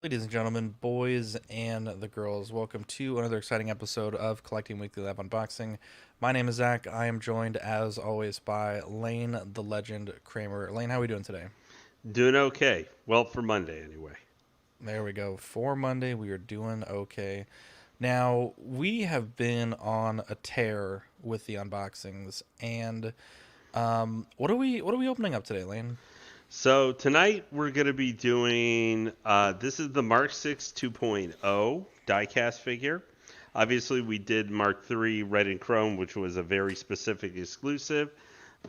Ladies and gentlemen, boys and the girls, welcome to another exciting episode of Collecting Weekly Live Unboxing. My name is Zach. I am joined, as always, by Lane, the legend Kramer. Lane, how are we doing today? Doing okay. Well, for Monday anyway. There we go. For Monday, we are doing okay. Now, we have been on a tear with the unboxings, and what are we opening up today, Lane? So tonight we're going to be doing this is the Mark 6 2.0 diecast figure. Obviously, we did Mark 3 Red and Chrome, which was a very specific exclusive.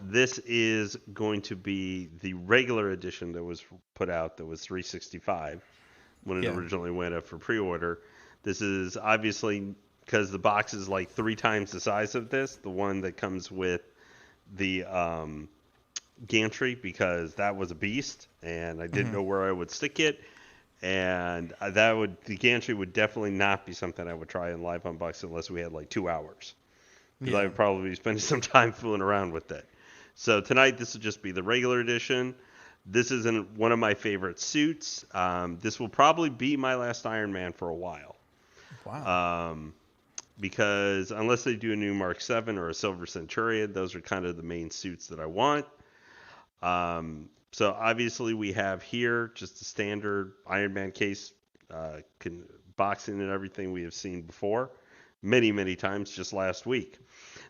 This is going to be the regular edition that was put out that was 365 when it Yeah. originally went up for pre-order. This is obviously because the box is like 3 times the size of this, the one that comes with the gantry, because that was a beast and I didn't Hmm. know where I would stick it. And the gantry would definitely not be something I would try in live unboxing unless we had like 2 hours, because I Yeah. would probably be spending some time fooling around with it. So tonight this will just be the regular edition. This is in one of my favorite suits. This will probably be my last Iron Man for a while. Wow. Um, because unless they do a new Mark 7 or a Silver Centurion, those are kind of the main suits that I want. So obviously we have here just a standard Iron Man case, boxing and everything we have seen before, many, many times just last week.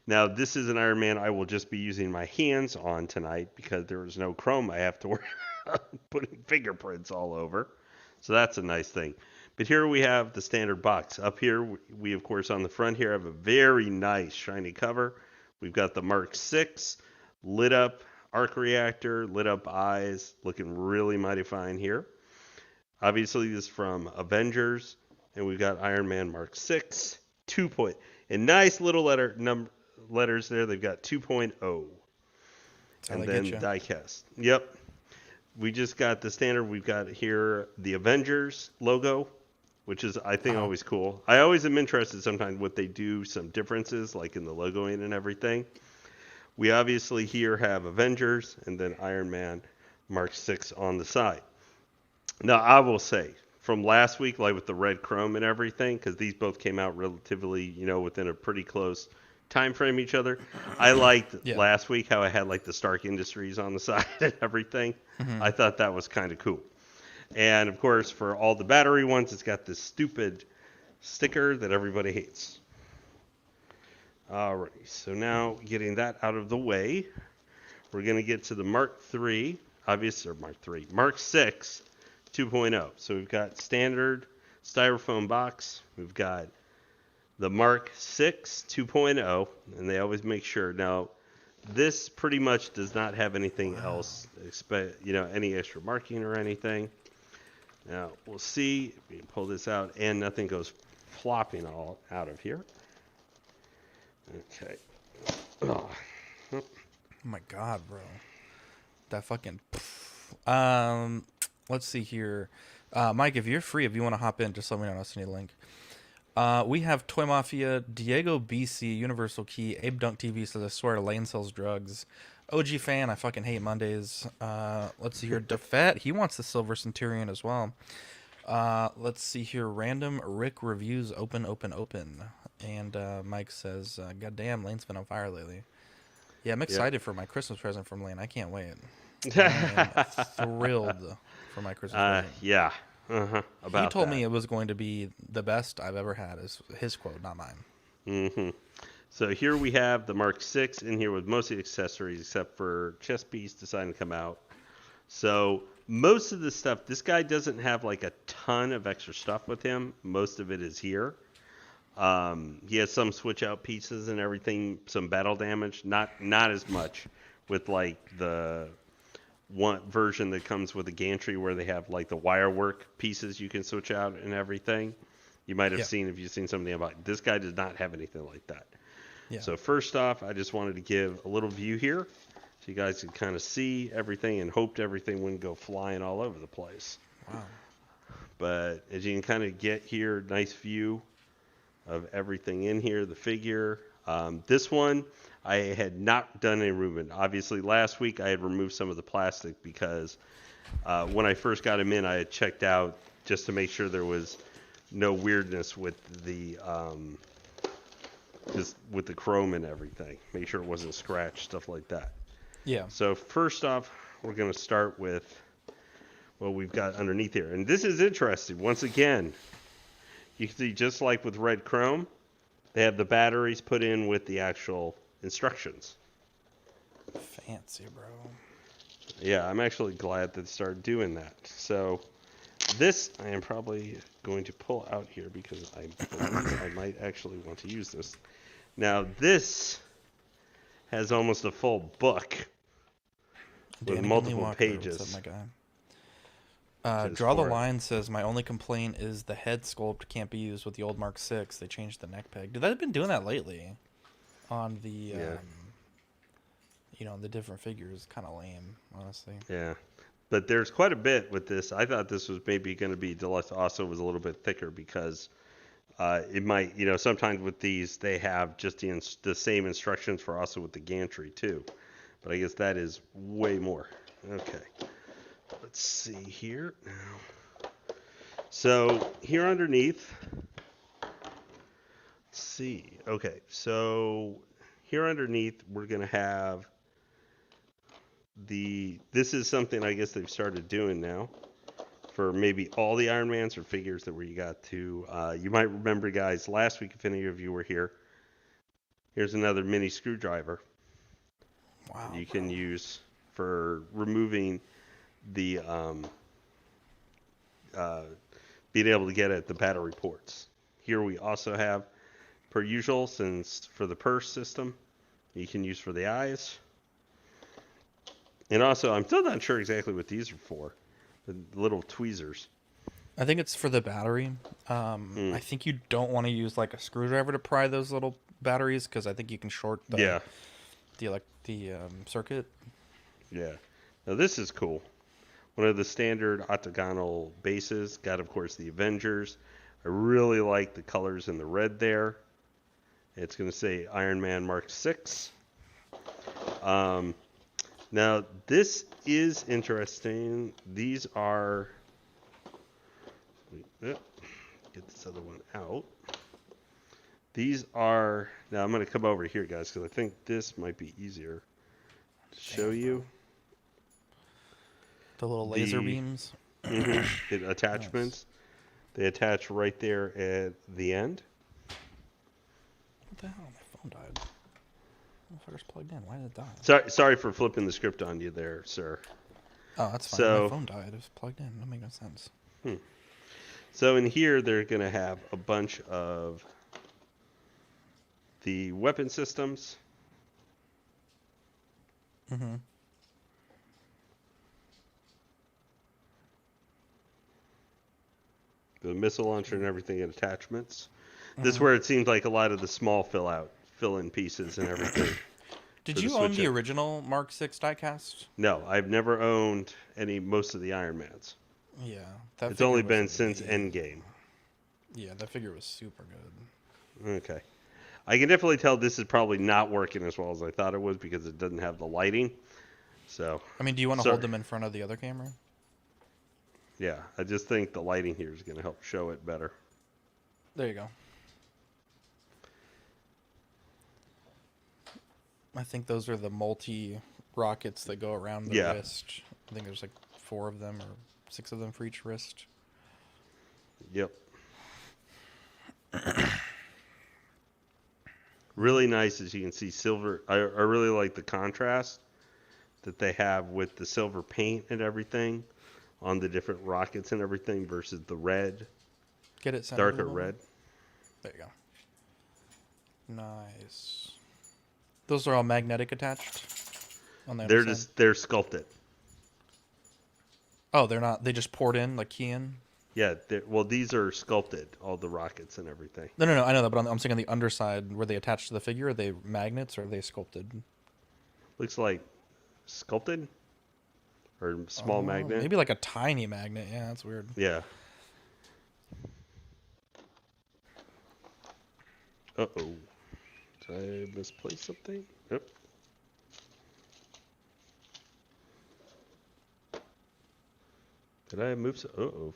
Now this is an Iron Man I will just be using my hands on tonight because there is no chrome I have to worry putting fingerprints all over. So that's a nice thing. But here we have the standard box. Up here, we of course on the front here have a very nice shiny cover. We've got the Mark 6 lit up arc reactor, lit up eyes, looking really mighty fine here. Obviously, this is from Avengers, and we've got Iron Man Mark 6, 2 point, and nice little letters there. They've got 2.0, That's how and they get then you. diecast. Yep, we just got the standard. We've got here the Avengers logo, which is I think Uh-huh. always cool. I always am interested sometimes what they do some differences like in the logoing and everything. We obviously here have Avengers and then Iron Man Mark 6 on the side. Now, I will say from last week, like with the red chrome and everything, because these both came out relatively, within a pretty close time frame each other. I liked Yeah. last week how I had like the Stark Industries on the side and everything. Hmm. I thought that was kind of cool. And of course, for all the battery ones, it's got this stupid sticker that everybody hates. Alrighty, so now getting that out of the way, we're going to get to the Mark III, obviously, or Mark III, Mark 6 2.0. So we've got standard styrofoam box. We've got the Mark 6 2.0, and they always make sure. Now, this pretty much does not have anything Wow. else, any extra marking or anything. Now, we'll see if we can pull this out, and nothing goes flopping all out of here. Okay. Oh, Oh my god, bro. That fucking. Um, let's see here. Mike, if you're free, if you want to hop in, just let me know. I'll send you a link. We have Toy Mafia, Diego BC, Universal Key, Abe Dunk TV says, I swear Lane sells drugs. OG fan, I fucking hate Mondays. Let's see here. Defet, he wants the Silver Centurion as well. Let's see here. Random Rick reviews open, open, open. And Mike says, God damn, Lane's been on fire lately. Yeah, I'm yep. excited for my Christmas present from Lane. I can't wait. I am thrilled for my Christmas present. Yeah. He About told me that. it was going to be the best I've ever had. Is his quote, not mine. hmm So here we have the Mark 6 in here with most of the accessories except for chest piece deciding to come out. So most of the stuff, this guy doesn't have like a ton of extra stuff with him. Most of it is here. He has some switch out pieces and everything, some battle damage. Not as much with like the one version that comes with a gantry where they have like the wire work pieces you can switch out and everything. You might have Yeah, seen if you've seen something about this guy does not have anything like that. yeah. So first off, I just wanted to give a little view here so you guys can kind of see everything and hoped everything wouldn't go flying all over the place. Wow. But as you can kind of get here, nice view of everything in here, the figure. This one, I had not done any movement. Obviously, last week I had removed some of the plastic because when I first got him in, I had checked out just to make sure there was no weirdness with the just with the chrome and everything. Make sure it wasn't scratched, stuff like that. Yeah. So first off, we're going to start with what we've got underneath here. And this is interesting. Once again, you can see just like with red chrome, they have the batteries put in with the actual instructions. Fancy, bro. Yeah, I'm actually glad that they started doing that. So this I am probably going to pull out here because I believe I might actually want to use this. Now this has almost a full book with Danny multiple Walker, pages. what's up, my guy? Just Draw the for- Line says, my only complaint is the head sculpt can't be used with the old Mark 6. They changed the neck peg. Dude, they've been doing that lately on the, you know, the different figures. Kind of lame, honestly. Yeah. But there's quite a bit with this. I thought this was maybe going to be Deluxe also was a little bit thicker because it might, you know, sometimes with these they have just the same instructions for also with the gantry too. But I guess that is way more. Okay. Let's see here now. So here underneath, let's see. Okay, so here underneath we're going to have this is something I guess they've started doing now for maybe all the Iron Mans or figures that where you got to, you might remember guys, last week if any of you were here, here's another mini screwdriver. Wow. You can use for removing the, being able to get at the battery ports. Here we also have, per usual, since for the purse system, you can use for the eyes. And also, I'm still not sure exactly what these are for. The little tweezers. I think it's for the battery. I think you don't want to use like a screwdriver to pry those little batteries because I think you can short the circuit. Yeah. Now this is cool. One of the standard octagonal bases. Got of course the Avengers. I really like the colors in the red there. It's going to say Iron Man Mark 6. Now, this is interesting. These are... Get this other one out. These are... Now, I'm going to come over here, guys, because I think this might be easier to show you. The little laser beams. Attachments. Nice. They attach right there at the end. What the hell? My phone died. Motherfucker's plugged in. Why did it die? Sorry for flipping the script on you there, sir. Oh, that's fine. My phone died. It was plugged in. That makes no sense. So in here, they're going to have a bunch of the weapon systems. The missile launcher and everything and attachments. This is where it seems like a lot of the small fill-in pieces and everything. Did you own the original Mark 6 diecast? No, I've never owned most of the Iron Mans. Yeah. It's only been since Endgame. Yeah, that figure was super good. Okay. I can definitely tell this is probably not working as well as I thought it was because it doesn't have the lighting. So. I mean, do you want to hold them in front of the other camera? Yeah, I just think the lighting here is going to help show it better. There you go. I think those are the multi-rockets that go around the wrist. I think there's like 4 of them or 6 of them for each wrist. Yep. Really nice, as you can see, silver. I really like the contrast that they have with the silver paint and everything on the different rockets and everything versus the red. Get it centered. Darker red. There you go. Nice. Those are all magnetic attached on the other side? They're sculpted. Oh, they're not. They just poured in, like key in? Yeah, well, these are sculpted, all the rockets and everything. No, I know that, but I'm saying on the underside, were they attached to the figure? Are they magnets or are they sculpted? Looks like sculpted or small magnet. Maybe like a tiny magnet. Yeah, that's weird. Yeah. Uh-oh. Did I misplace something? Yep. Did I move? Uh-oh.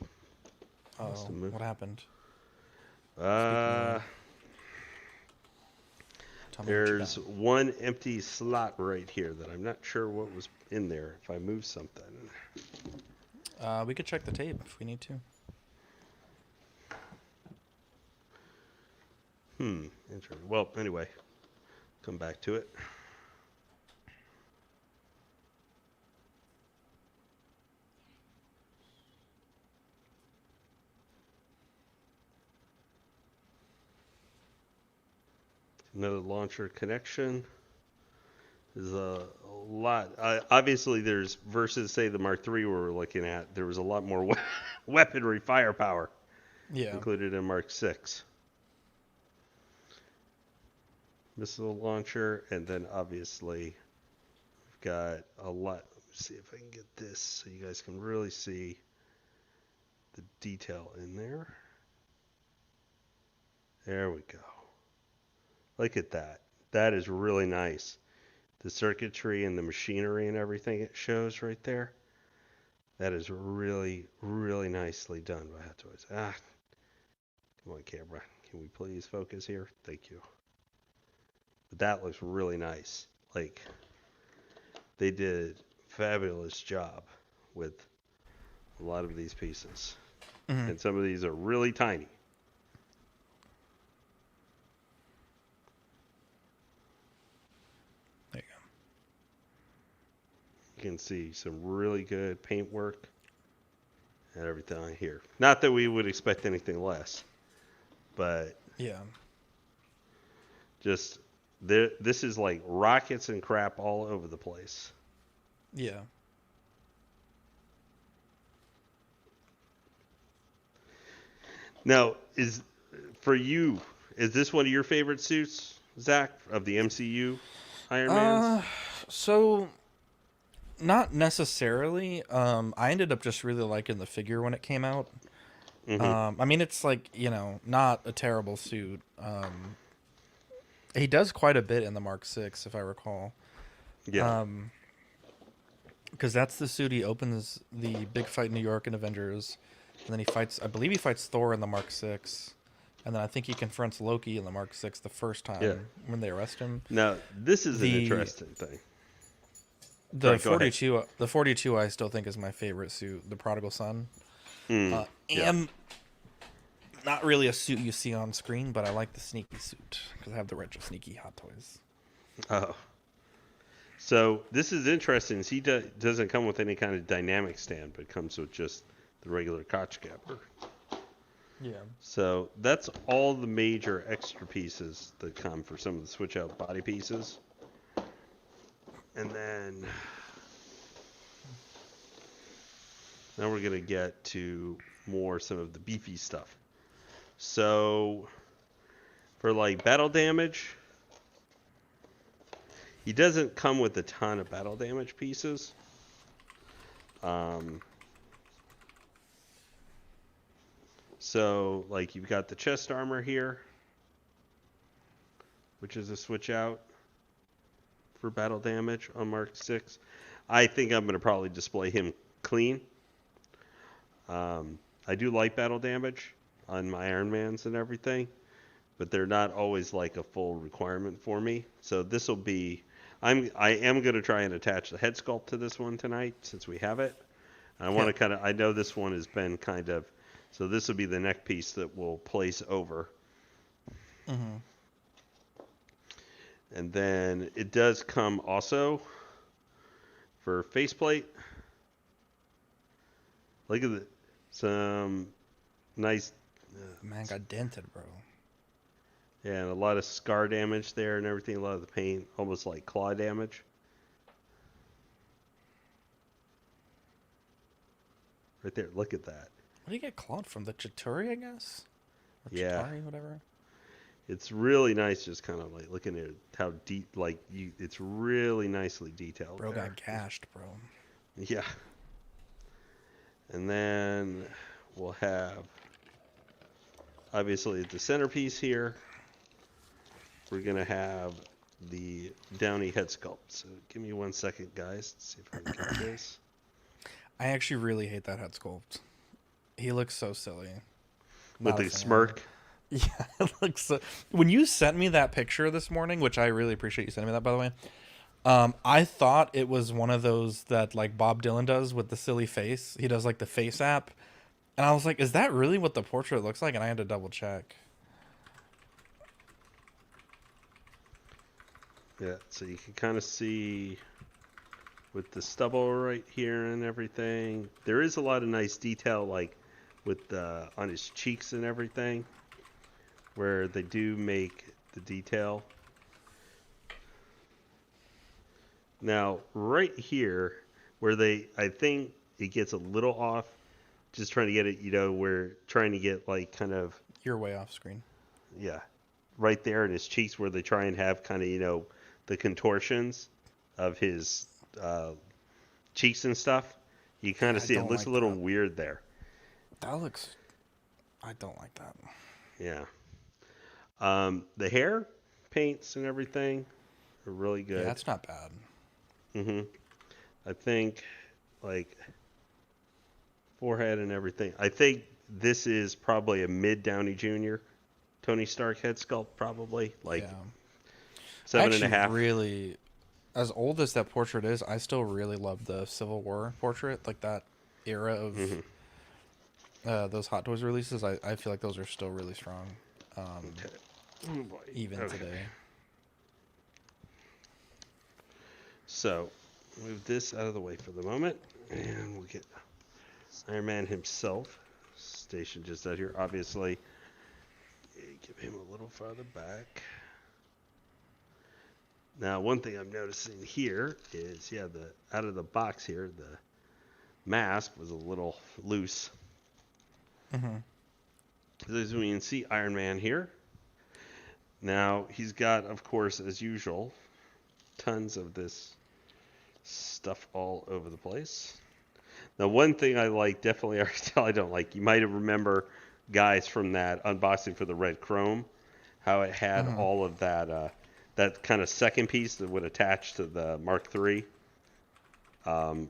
Must Oh, have moved. what happened? Speak no Uh, more. Tell me what you got. there's one empty slot right here that I'm not sure what was in there. If I move something. We could check the tape if we need to. Interesting. Well, anyway, come back to it. Another launcher connection. There's a lot. Obviously, there's versus say the Mark III we're looking at. There was a lot more weaponry firepower Yeah. included in Mark VI. Missile launcher, and then obviously we've got a lot. Let me see if I can get this so you guys can really see the detail in there. There we go. Look at that. That is really nice. The circuitry and the machinery and everything it shows right there. That is really, really nicely done by Hot Toys. Come on, camera. Can we please focus here? Thank you. But that looks really nice. Like, they did a fabulous job with a lot of these pieces. Mm-hmm. And some of these are really tiny. There You can see some really good paint work and everything on here. Not that we would expect anything less, but you go. Yeah. just this is like rockets and crap all over the place. Yeah. Now, for you, is this one of your favorite suits, Zach, of the MCU Iron Mans? So not necessarily. I ended up just really liking the figure when it came out. Mm-hmm. I mean, it's like, not a terrible suit. He does quite a bit in the Mark VI, if I recall. Yeah. Because that's the suit he opens the big fight in New York in Avengers, and then I believe he fights Thor in the Mark VI, and then I think he confronts Loki in the Mark VI the first Yeah. time when they arrest him. Now, this is an The interesting thing. the Sorry, go ahead. 42 I still think is my favorite suit, the Prodigal Son. Yeah. And not really a suit you see on screen, but I like the sneaky suit because I have the retro sneaky Hot Toys. Oh. So this is interesting. He doesn't come with any kind of dynamic stand, but comes with just the regular crotch capper. Yeah. So that's all the major extra pieces that come for some of the switch out body pieces. And then now we're going to get to some of the beefy stuff. So for like battle damage, he doesn't come with a ton of battle damage pieces. So like you've got the chest armor here, which is a switch out for battle damage on Mark VI. I think I'm going to probably display him clean. I do like battle damage on my Iron Mans and everything, but they're not always like a full requirement for me. So this will be, I am going to try and attach the head sculpt to this one tonight since we have it. I want to I know this one has been so this will be the neck piece that we'll place over. Mm-hmm. And then it does come also for faceplate. Look at some nice. Man got dented, bro. Yeah, and a lot of scar damage there and everything. A lot of the paint, almost like claw damage. Right there. Look at that. What do you get clawed from? The Chitauri, I guess? Or Yeah. Chitauri, whatever. It's really nice just kind of like looking at how deep, it's really nicely detailed. Bro there. got gashed, bro. Yeah. And then we'll have, obviously, the centerpiece here. We're going to have the Downey head sculpt. So give me 1 second, guys. Let's see if I can get this. I actually really hate that head sculpt. He looks so silly. with Not a a fan. smirk. Yeah, it looks so. When you sent me that picture this morning, which I really appreciate you sending me that, by the way. I thought it was one of those that like Bob Dylan does with the silly face. He does like the face app, and I was like, "Is that really what the portrait looks like?" And I had to double check. Yeah, so you can kind of see with the stubble right here and everything. There is a lot of nice detail, like with the on his cheeks and everything, where they do make the detail. Now, right here, where I think it gets a little off, just trying to get it, we're trying to get like kind of, You're way off screen. yeah, right there in his cheeks where they try and have kind of, the contortions of his uh, cheeks and stuff. You kind Yeah, of I see it don't looks a like little that. weird there. That looks. I don't like that. Yeah. The hair paints and everything are really Yeah, good. it's not bad. hmm I think like forehead and everything. I think this is probably a mid Downey Jr. Tony Stark head sculpt, probably like Yeah, I seven and a actually half. really, as old as that portrait is, I still really love the Civil War portrait, like that era of Mm-hmm. those Hot Toys releases. I feel like those are still really strong, um, Okay. Oh boy. even Okay. today. So move this out of the way for the moment, and we'll get Iron Man himself stationed just out here. Obviously, give him a little farther back. Now, one thing I'm noticing here is, yeah, the out of the box here, the mask was a little loose. Mm-hmm. As we can see, Iron Man here. Now he's got, of course, as usual, tons of this stuff all over the place. Now, one thing I like, definitely, I don't like. You might remember, guys, from that unboxing for the Red Chrome, how it had Mm-hmm. all of that that kind of second piece that would attach to the Mark III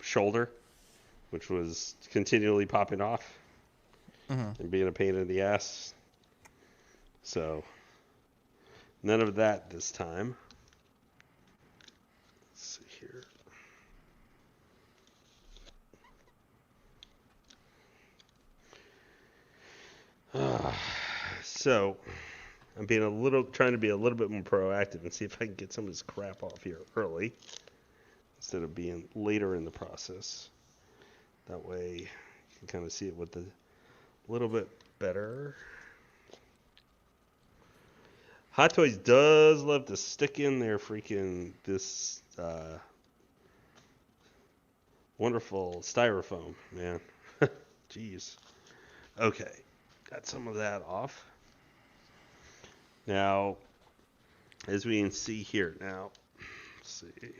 shoulder, which was continually popping off Mm-hmm. and being a pain in the ass. So none of that this time. Let's see here. So I'm trying to be a little bit more proactive and see if I can get some of this crap off here early instead of being later in the process. That way you can kind of see it with a little bit better. Hot Toys does love to stick in their freaking this wonderful styrofoam, man. Jeez. Okay, got some of that off. Now, as we can see here, let's see.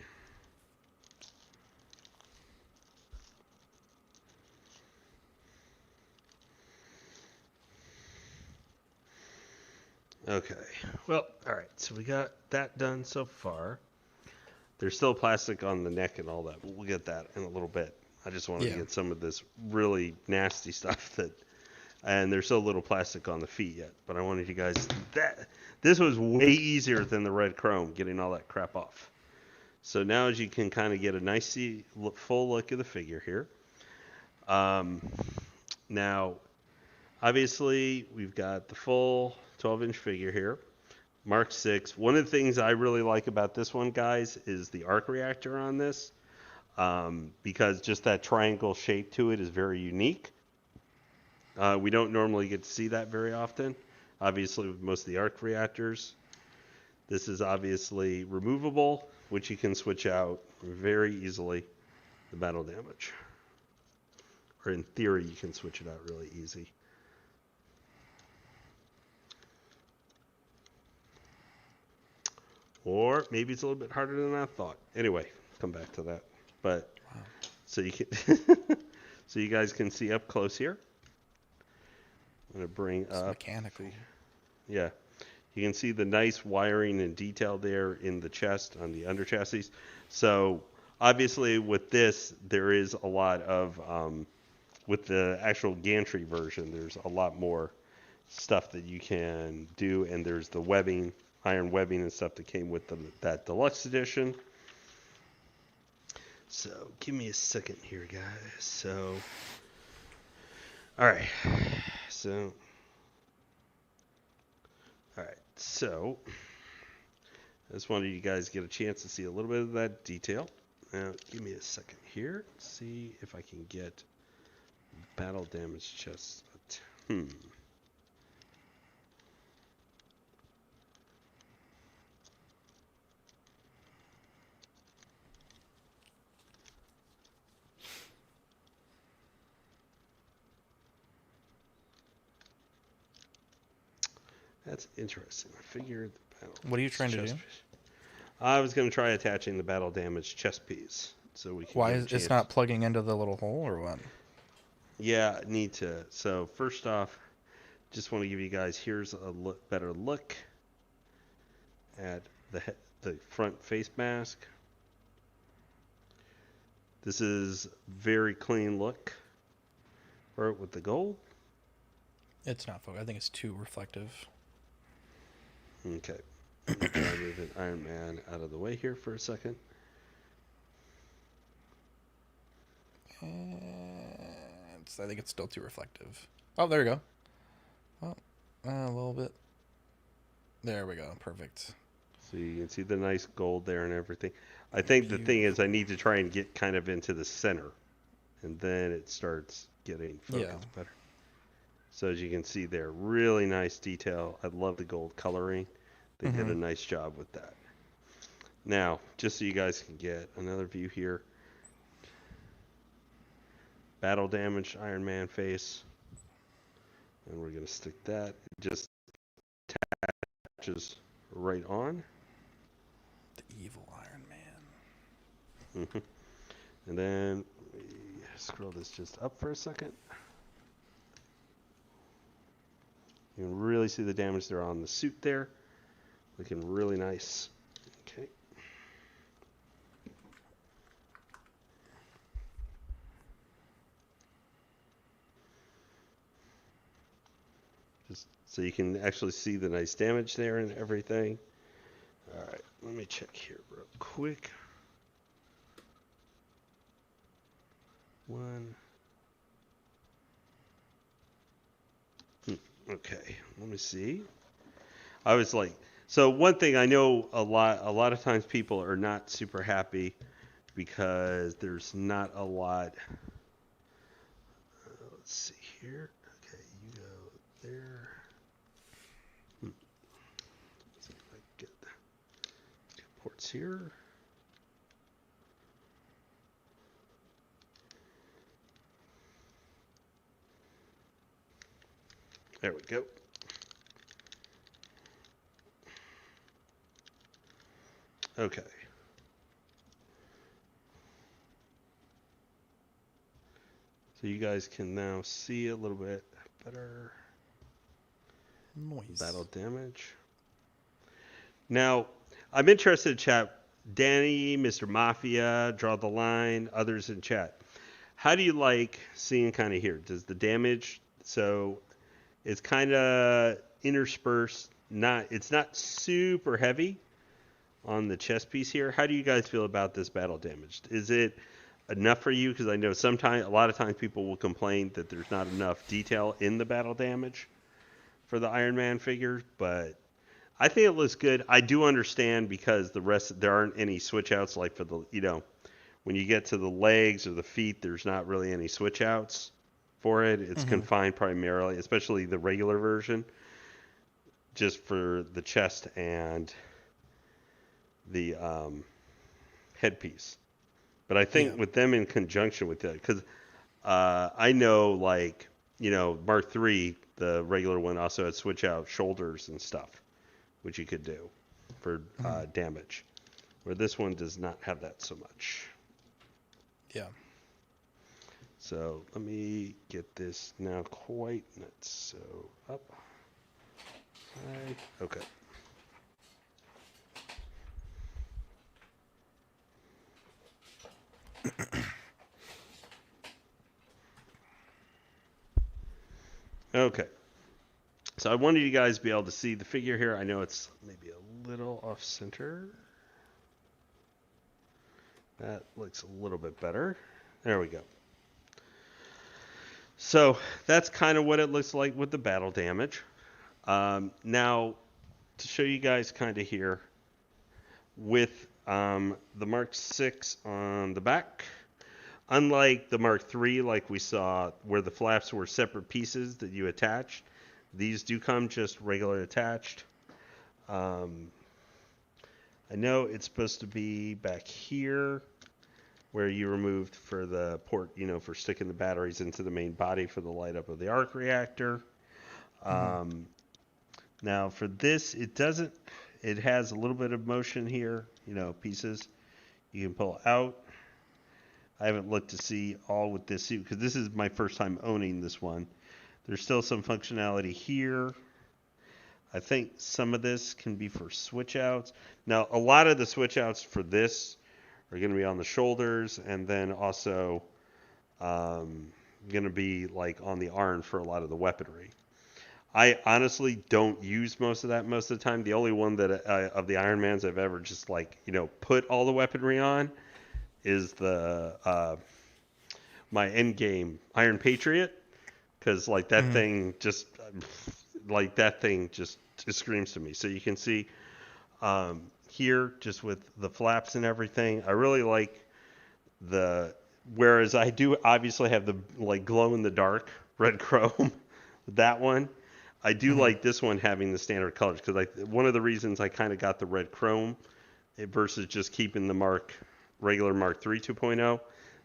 Okay, well, all right, so we got that done so far. There's still plastic on the neck and all that, but we'll get that in a little bit. I just wanted to Yeah. get some of this really nasty stuff and there's still little plastic on the feet yet, but I wanted you guys, this was way easier than the red chrome, getting all that crap off. So now as you can kind of get a nice full look of the figure here. Now, obviously, we've got the full 12-inch figure here. Mark 6. One of the things I really like about this one, guys, is the arc reactor on this. Because just that triangle shape to it is very unique. We don't normally get to see that very often. Obviously, with most of the arc reactors. This is obviously removable, which you can switch out very easily, the battle damage. Or in theory, you can switch it out really easy. Or maybe it's a little bit harder than I thought. Anyway, come back to that. But Wow. so you can so you guys can see up close here. I'm gonna bring It's up mechanical. yeah. You can see the nice wiring and detail there in the chest on the under chassis. So obviously with this there is a lot of with the actual gantry version there's a lot more stuff that you can do, and there's the webbing, iron webbing and stuff that came with that deluxe edition. So give me a second here, guys. So, all right. So, all right. So, I just wanted you guys to get a chance to see a little bit of that detail. Now, give me a second here. See if I can get battle damage chest. That's interesting. I figured the battle. What are you trying to do? I was going to try attaching the battle damage chest piece so we can Why get a is chance. it's not plugging into the little hole or what? Yeah, need to. So first off, just want to give you guys here's a better look at the front face mask. This is very clean look for it with the gold. It's not focused. I think it's too reflective. Okay. I'm going to try moving Iron Man out of the way here for a second. I think it's still too reflective. Oh, there we go. Oh, a little bit. There we go. Perfect. So you can see the nice gold there and everything. I think the thing is I need to try and get kind of into the center, and then it starts getting focused better. So as you can see there, really nice detail. I love the gold coloring. They did a nice job with that. Now, just so you guys can get another view here. Battle damage Iron Man face. And we're going to stick that. It just attaches right on. The evil Iron Man. And then we scroll this just up for a second. You can really see the damage there on the suit there. Looking really nice. Okay. Just so you can actually see the nice damage there and everything. All right, let me check here real quick. Okay, let me see. I was like, so one thing I know a lot of times people are not super happy because there's not a lot. Let's see here. Okay, you go there. See if I can get ports here. There we go. Okay. So you guys can now see a little bit better. Noise. Battle damage. Now, I'm interested in chat. Danny, Mr. Mafia, Draw the Line, others in chat. How do you like seeing kind of here? Does the damage, so it's kind of interspersed, it's not super heavy on the chest piece here. How do you guys feel about this battle damage? Is it enough for you? Because I know a lot of times people will complain that there's not enough detail in the battle damage for the Iron Man figure, but I think it looks good. I do understand because there aren't any switch outs like for the, when you get to the legs or the feet, there's not really any switch outs for it. It's confined primarily, especially the regular version, just for the chest and the headpiece. But I think with them in conjunction with that, because I know Mark III, the regular one, also had switch out shoulders and stuff, which you could do for damage, where this one does not have that so much. Yeah. So let me get this now quite nuts. So up. Right. Okay. Okay. So I wanted you guys to be able to see the figure here. I know it's maybe a little off center. That looks a little bit better. There we go. So that's kind of what it looks like with the battle damage. Now, to show you guys kind of here, with the Mark 6 on the back, unlike the Mark 3 like we saw where the flaps were separate pieces that you attached, these do come just regular attached. I know it's supposed to be back here where you removed for the port, for sticking the batteries into the main body for the light up of the arc reactor. Now for this, it has a little bit of motion here, pieces you can pull out. I haven't looked to see all with this suit because this is my first time owning this one. There's still some functionality here. I think some of this can be for switch outs. Now, a lot of the switch outs for this are going to be on the shoulders and then also going to be like on the arm for a lot of the weaponry. I honestly don't use most of that most of the time. The only one that of the Iron Mans I've ever just put all the weaponry on is the my end game Iron Patriot, because that thing just screams to me. So you can see here just with the flaps and everything. I really like whereas I do obviously have the glow in the dark red chrome, that one. I do like this one having the standard colors because one of the reasons I kind of got the red chrome versus just keeping the regular Mark III 2.0,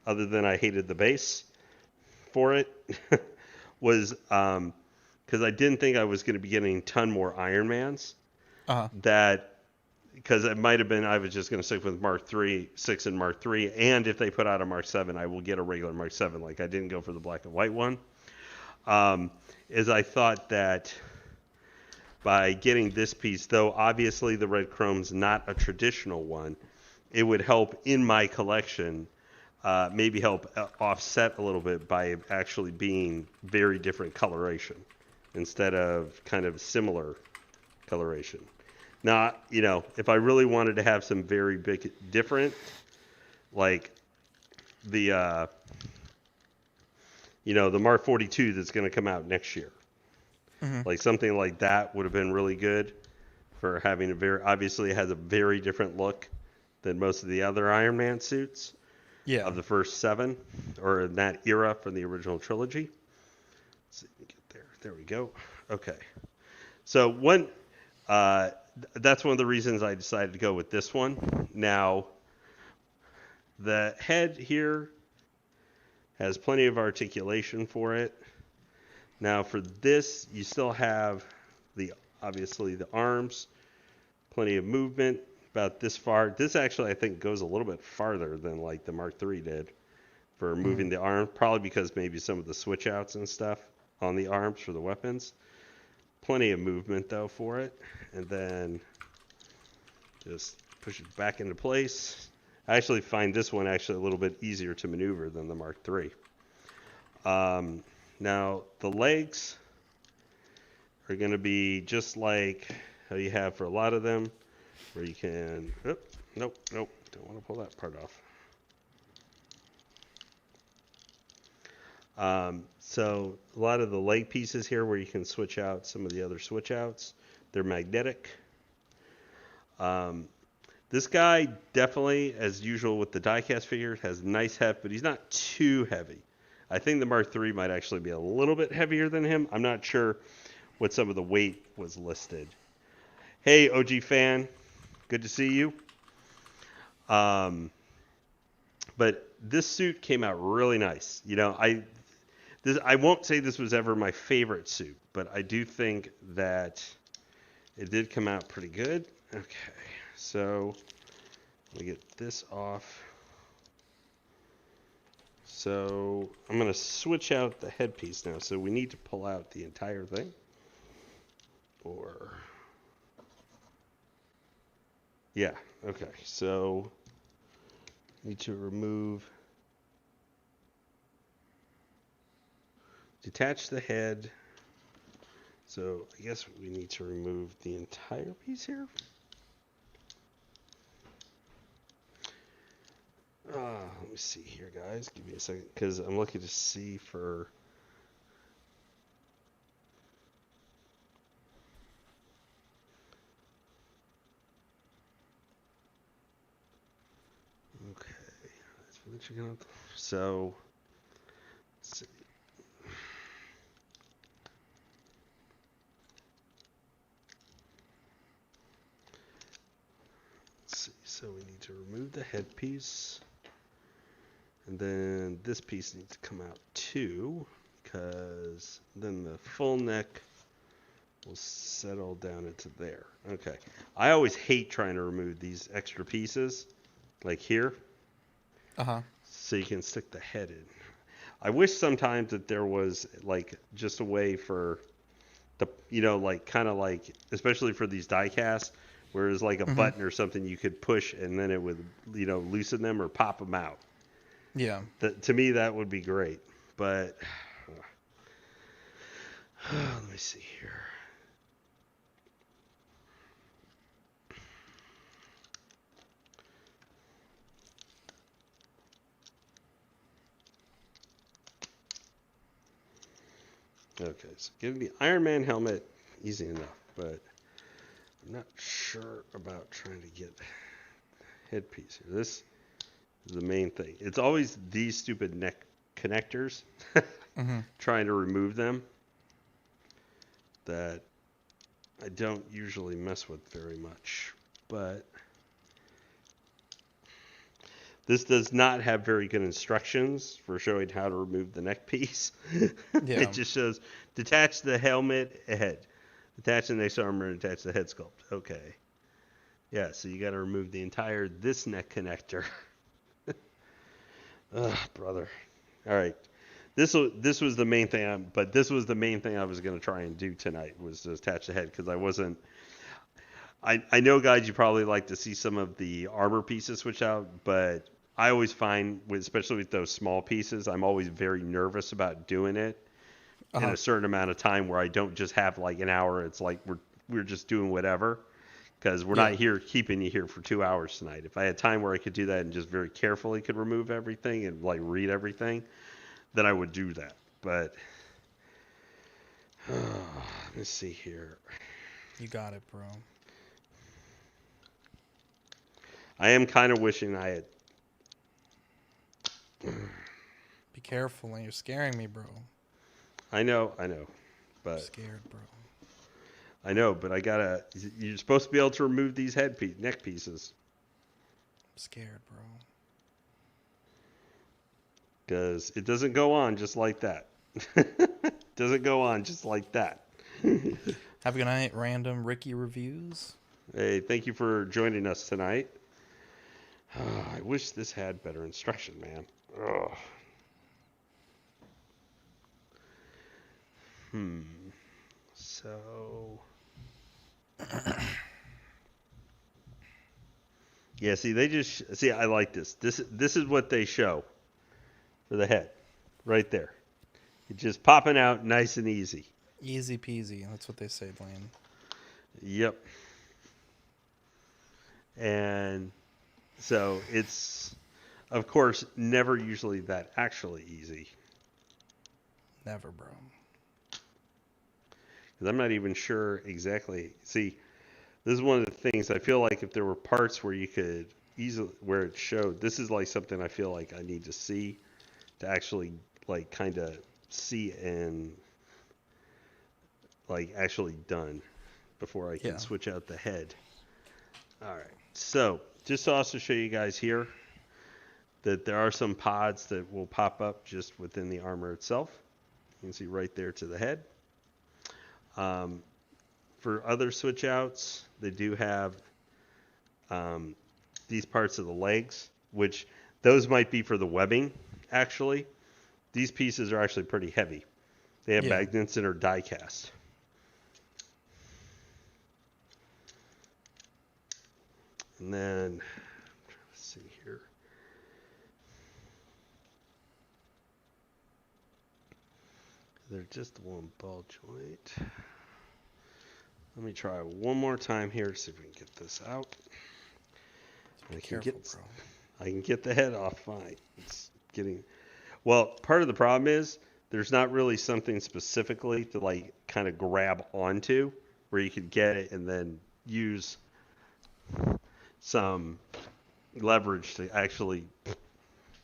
other than I hated the base for it, was because I didn't think I was going to be getting a ton more Iron Mans. Because it might have been I was just going to stick with Mark III, 6 and Mark III, and if they put out a Mark 7, I will get a regular Mark 7. I didn't go for the black and white one. Is I thought that by getting this piece, though obviously the red chrome's not a traditional one, it would help in my collection, maybe help offset a little bit by actually being very different coloration instead of kind of similar coloration. Now, if I really wanted to have some very big different, like the the Mark 42 that's going to come out next year. Something like that would have been really good for having obviously it has a very different look than most of the other Iron Man suits of the first 7, or in that era from the original trilogy. Let's see, there we go. Okay. So that's one of the reasons I decided to go with this one. Now, the head here has plenty of articulation for it. Now for this, you still have obviously the arms, plenty of movement about this far. This actually I think goes a little bit farther than the Mark III did for moving the arm, probably because maybe some of the switch outs and stuff on the arms for the weapons. Plenty of movement though for it, and then just push it back into place. I actually find this one actually a little bit easier to maneuver than the Mark III. Now, the legs are going to be just like how you have for a lot of them, where you can... Nope, don't want to pull that part off. So, a lot of the leg pieces here where you can switch out some of the other switch outs, they're magnetic. This guy definitely, as usual with the diecast figures, has nice heft, but he's not too heavy. I think the Mark III might actually be a little bit heavier than him. I'm not sure what some of the weight was listed. Hey, OG fan, good to see you. But this suit came out really nice. I won't say this was ever my favorite suit, but I do think that it did come out pretty good. Okay, so let me get this off. So I'm going to switch out the headpiece now. So we need to pull out the entire thing. Yeah, okay. So need to detach the head. So I guess we need to remove the entire piece here. Let me see here, guys. Give me a second, because I'm looking to see for. Okay, that's for the chicken. So, let's see. Let's see. So we need to remove the headpiece. And then this piece needs to come out too, because then the full neck will settle down into there. Okay. I always hate trying to remove these extra pieces, like here, Uh-huh. so you can stick the head in. I wish sometimes that there was like just a way for the, like kind of like, especially for these die casts, where there's like a Mm-hmm. button or something you could push and then it would, loosen them or pop them out. Yeah. To me, that would be great. But let me see here. Okay, so getting the Iron Man helmet, easy enough, but I'm not sure about trying to get headpiece here. This is the main thing. It's always these stupid neck connectors, Mm-hmm. trying to remove them, that I don't usually mess with very much. But this does not have very good instructions for showing how to remove the neck piece. Yeah. It just shows detach the helmet head, attach the next armor, and attach the head sculpt. Okay. Yeah, so you got to remove the entire this neck connector. Ugh, brother. All right. This was the main thing, but this was the main thing I was going to try and do tonight, was to attach the head, because I wasn't. I know, guys, you probably like to see some of the armor pieces switch out, but I always find, especially with those small pieces, I'm always very nervous about doing it in Uh-huh. a certain amount of time, where I don't just have like an hour. It's like we're just doing whatever, because we're not Yeah. here keeping you here for 2 hours tonight. If I had time where I could do that and just very carefully could remove everything and like read everything, then I would do that. But let me see here. You got it, bro. I am kind of wishing I had. Be careful, man. You're scaring me, bro. I know, I'm but scared, bro. I know, but I gotta. You're supposed to be able to remove these neck pieces, I'm scared, bro. because it doesn't go on just like that. Doesn't go on just like that. Have a good night, random Ricky reviews. Hey, thank you for joining us tonight. I wish this had better instruction, man. Ugh. So. Yeah, see, they just see. I like this. This is what they show for the head, right there. It's just popping out, nice and easy. Easy peasy. That's what they say, Lane. Yep. And so it's, of course, never usually that actually easy. Never, bro. Because I'm not even sure exactly. See, this is one of the things I feel like if there were parts where you could easily, where it showed, this is like something I feel like I need to see to actually like kind of see and like actually done before I can Yeah. switch out the head. All right. So just to also show you guys here that there are some pods that will pop up just within the armor itself. You can see right there to the head. For other switch outs, they do have these parts of the legs, which those might be for the webbing, actually. These pieces are actually pretty heavy. They have Yeah. magnets and are die cast. And then, let's see here. They're just one ball joint. Let me try one more time here to see if we can get this out. Be I can careful, get bro. I can get the head off fine. It's getting well. Part of the problem is there's not really something specifically to like kind of grab onto where you could get it and then use some leverage to actually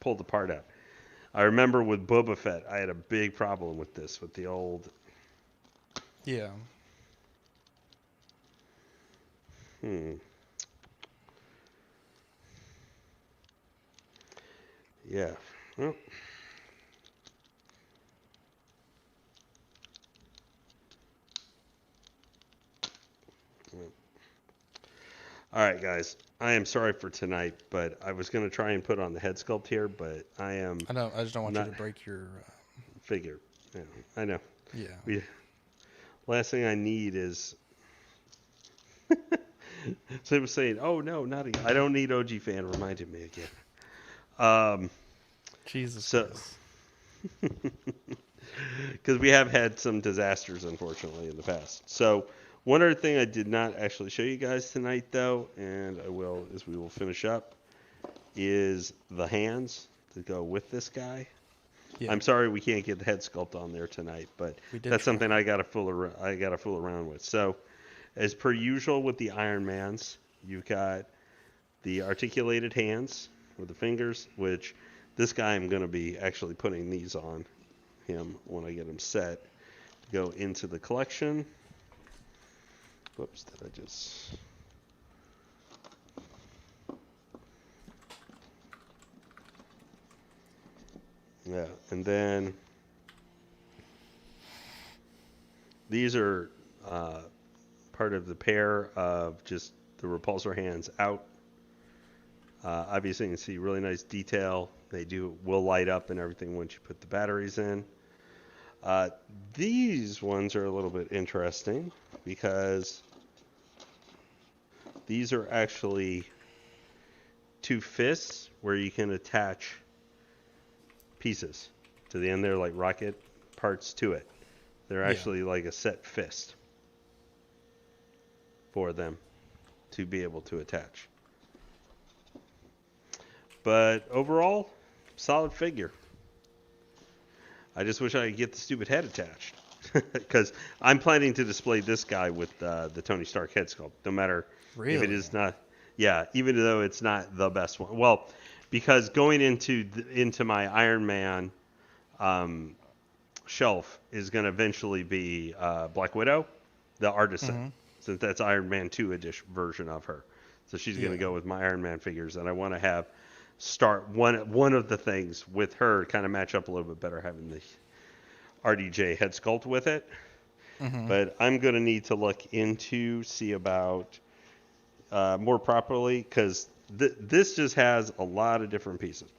pull the part out. I remember with Boba Fett, I had a big problem with this with the old. Yeah. Hmm. Yeah. Well, all right, guys. I am sorry for tonight, but I was going to try and put on the head sculpt here, but I am I know. I just don't want you not to break your. figure. Yeah, I know. Yeah. We last thing I need is. So he was saying, "Oh no, not again. I don't need OG fan reminding me again." Um, Jesus so Christ. because we have had some disasters, unfortunately, in the past. So one other thing I did not actually show you guys tonight, though, and I will as we will finish up, is the hands that go with this guy. Yeah. I'm sorry we can't get the head sculpt on there tonight, but We did that's something try. I got to fool around with. So, as per usual with the Iron Mans, you've got the articulated hands with the fingers, which this guy I'm going to be actually putting these on him when I get him set to go into the collection. Whoops, did I just... Yeah, and then these are part of the pair of just the repulsor hands out. Obviously, you can see really nice detail. They will light up and everything once you put the batteries in. Uh, these ones are a little bit interesting because these are actually two fists where you can attach pieces to the end there, like rocket parts to it. They're Yeah. actually like a set fist for them to be able to attach. But overall, solid figure. I just wish I could get the stupid head attached. Because I'm planning to display this guy with the Tony Stark head sculpt, no matter if it Really? is not. Yeah, even though it's not the best one. Well, because going into my Iron Man um, shelf is going to eventually be Black Widow, the artisan, Mm-hmm. since that's Iron Man 2 edition version of her. So she's going to Yeah. go with my Iron Man figures, and I want to have start one of the things with her kind of match up a little bit better, having the RDJ head sculpt with it. Mm-hmm. But I'm going to need to look into see about more properly because this just has a lot of different pieces,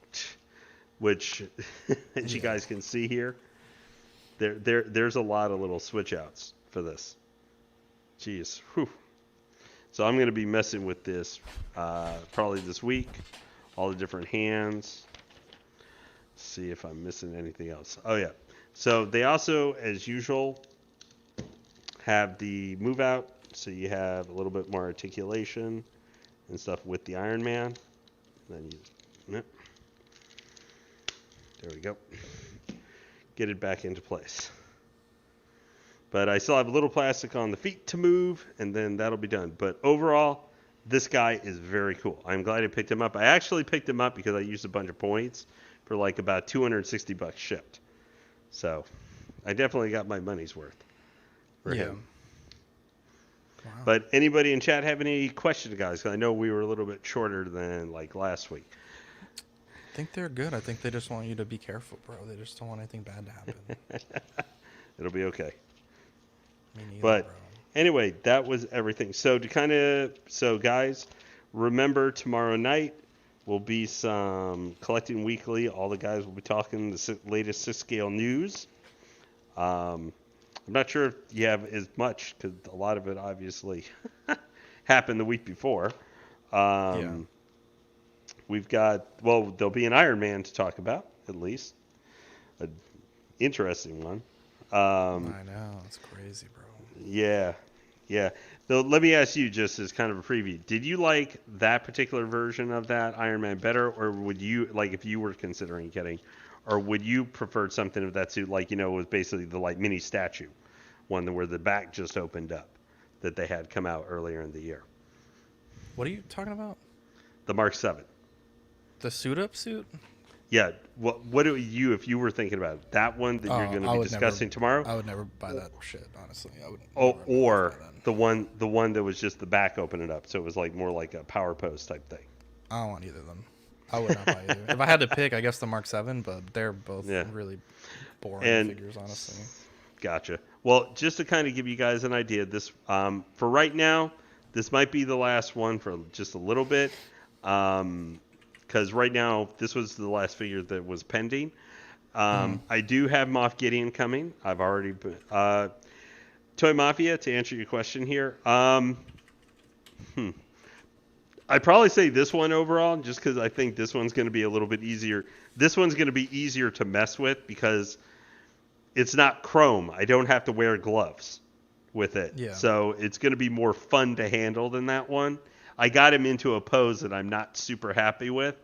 which as you Yeah. guys can see here, there's a lot of little switch outs for this. Jeez. Whew. So I'm going to be messing with this probably this week. All the different hands. See if I'm missing anything else. Oh yeah. So they also, as usual, have the move out. So you have a little bit more articulation and stuff with the Iron Man. Then you, yep. There we go. Get it back into place. But I still have a little plastic on the feet to move, and then that'll be done. But overall, this guy is very cool. I'm glad I picked him up. I actually picked him up because I used a bunch of points for like about $260 shipped. So I definitely got my money's worth for Yeah. him. Wow. But anybody in chat have any questions, guys? 'Cause I know we were a little bit shorter than like last week. I think they're good. I think they just want you to be careful, bro. They just don't want anything bad to happen. It'll be okay. Me neither, But bro. anyway, that was everything. So guys, remember tomorrow night will be some collecting weekly. All the guys will be talking the latest 6 scale news. I'm not sure if you have as much because a lot of it obviously happened the week before. Yeah. Um, we've got there'll be an Iron Man to talk about at least, an interesting one. I know. It's crazy, bro. Yeah. Yeah. So let me ask you, just as kind of a preview, did you like that particular version of that Iron Man better, or would you, like, if you were considering getting, or would you prefer something of that suit, like, was basically the like mini statue, one where the back just opened up, that they had come out earlier in the year, What are you talking about? the Mark 7. The suit up suit? Yeah. What do you, if you were thinking about it, that one that you're Oh, going to I be would never. discussing tomorrow, I would never buy that shit. Honestly, I would or, never in my life buy or that. the one that was just the back opening up, so it was like more like a power pose type thing. I don't want either of them. I would not buy either. If I had to pick, I guess the Mark 7, but they're both Yeah. really boring And figures, honestly. gotcha. Well, just to kind of give you guys an idea, this for right now, this might be the last one for just a little bit, because right now this was the last figure that was pending. I do have Moff Gideon coming. I've already Toy Mafia, to answer your question here. I'd probably say this one overall, just because I think this one's going to be a little bit easier. This one's going to be easier to mess with because it's not chrome. I don't have to wear gloves with it. Yeah. So it's going to be more fun to handle than that one. I got him into a pose that I'm not super happy with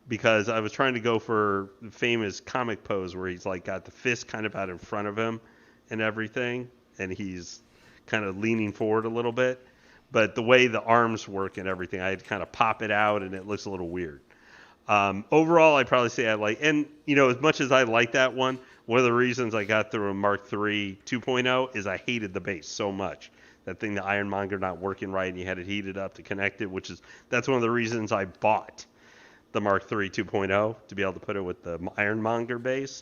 because I was trying to go for the famous comic pose where he's like got the fist kind of out in front of him and everything, and he's kind of leaning forward a little bit. But the way the arms work and everything, I had to kind of pop it out, and it looks a little weird. Overall, I'd probably say I like, and as much as I like that one of the reasons I got through a Mark III 2.0 is I hated the base so much. That thing, the ironmonger not working right, and you had it heated up to connect it, that's one of the reasons I bought the Mark III 2.0 to be able to put it with the ironmonger base,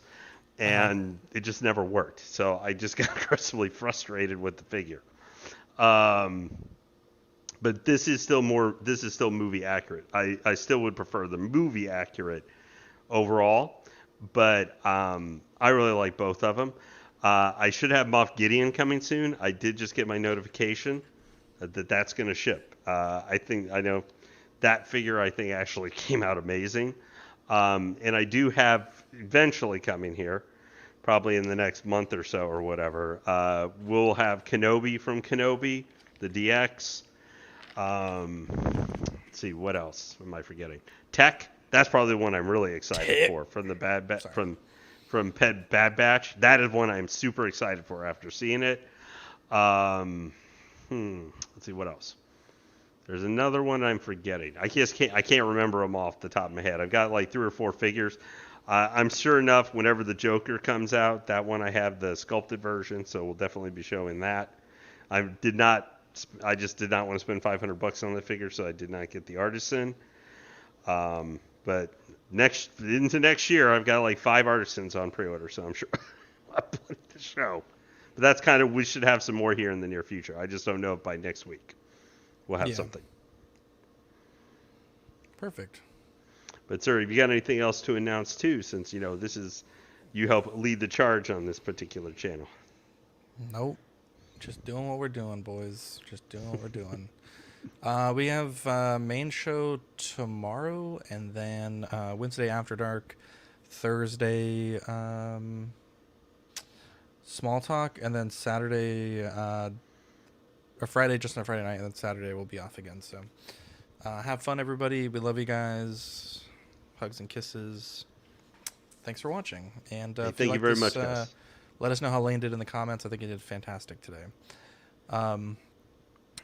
and it just never worked. So I just got aggressively frustrated with the figure. But this is still movie accurate. I still would prefer the movie accurate overall, but I really like both of them. I should have Moff Gideon coming soon. I did just get my notification that that's going to ship. I know that figure actually came out amazing. And I do have eventually coming here, probably in the next month or so or whatever. We'll have Kenobi from Kenobi, the DX. Let's see, what else am I forgetting? Tech. That's probably the one I'm really excited for from the from Bad Batch. That is one I'm super excited for after seeing it. Let's see what else. There's another one I'm forgetting. I can't remember them off the top of my head. I've got like 3 or 4 figures. I'm sure enough whenever the Joker comes out, that one I have the sculpted version, so we'll definitely be showing that. I just did not want to spend $500 on the figure, so I did not get the artisan. But into next year, I've got like 5 artisans on pre-order, so I'm sure I'll put the show. But that's kind of, we should have some more here in the near future. I just don't know if by next week we'll have something. Perfect. But sir, have you got anything else to announce too? Since this is, you help lead the charge on this particular channel. Nope. Just doing what we're doing, boys. Just doing what we're doing. We have main show tomorrow, and then Wednesday After Dark, Thursday Small Talk, and then Saturday or Friday, just on Friday night, and then Saturday we'll be off again. So have fun, everybody. We love you guys. Hugs and kisses. Thanks for watching. And thank you very much, guys. Let us know how Lane did in the comments. I think he did fantastic today.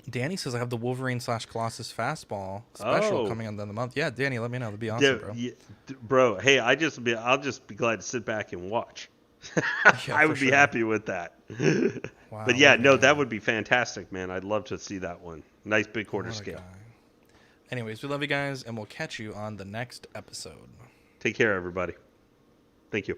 Danny says I have the Wolverine / Colossus fastball special coming on the month. Yeah, Danny, let me know. That'd be awesome, bro. Yeah, bro, hey, I'll just be glad to sit back and watch. I would be happy with that. Wow, but yeah, no, that would be fantastic, man. I'd love to see that one. Nice big quarter scale. Guy. Anyways, we love you guys, and we'll catch you on the next episode. Take care, everybody. Thank you.